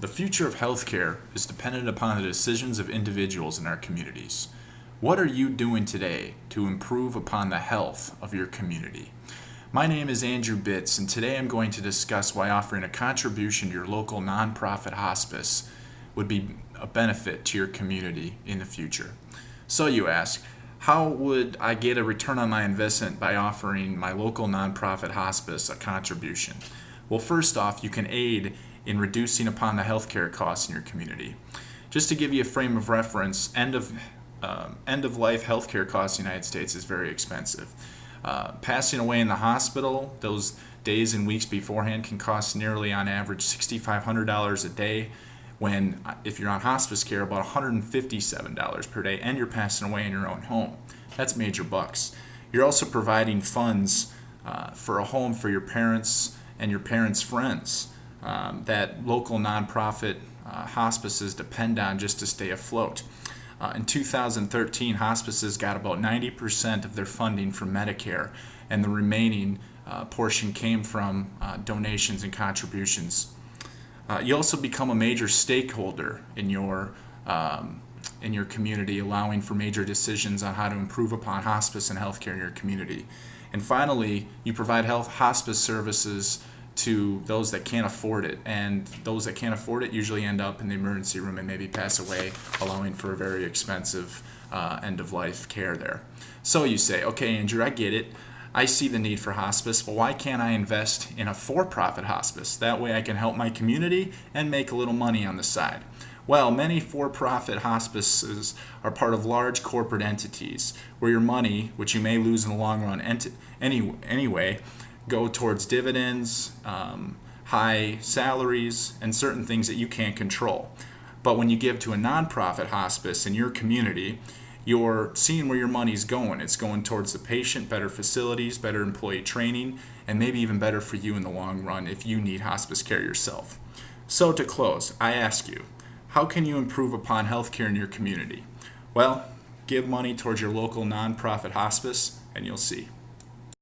The future of healthcare is dependent upon the decisions of individuals in our communities. What are you doing today to improve upon the health of your community? My name is Andrew Bitts, and today I'm going to discuss why offering a contribution to your local nonprofit hospice would be a benefit to your community in the future. So you ask, how would I get a return on my investment by offering my local nonprofit hospice a contribution? Well, first off, you can aid in reducing upon the healthcare costs in your community. Just to give you a frame of reference, end of life healthcare costs in the United States is very expensive. Passing away in the hospital, those days and weeks beforehand can cost nearly on average $6,500 a day, when if you're on hospice care, about $157 per day, and you're passing away in your own home. That's major bucks. You're also providing funds for a home for your parents and your parents' friends that local nonprofit hospices depend on just to stay afloat. In 2013, hospices got about 90% of their funding from Medicare, and the remaining portion came from donations and contributions. You also become a major stakeholder in your community, allowing for major decisions on how to improve upon hospice and healthcare in your community. And finally, you provide hospice services to those that can't afford it, and those that can't afford it usually end up in the emergency room and maybe pass away, allowing for a very expensive end-of-life care there. So you say, okay, Andrew, I get it. I see the need for hospice, but why can't I invest in a for-profit hospice? That way I can help my community and make a little money on the side. Well, many for-profit hospices are part of large corporate entities where your money, which you may lose in the long run anyway, go towards dividends, high salaries, and certain things that you can't control. But when you give to a nonprofit hospice in your community, you're seeing where your money's going. It's going towards the patient, better facilities, better employee training, and maybe even better for you in the long run if you need hospice care yourself. So to close, I ask you, how can you improve upon healthcare in your community? Well, give money towards your local nonprofit hospice, and you'll see.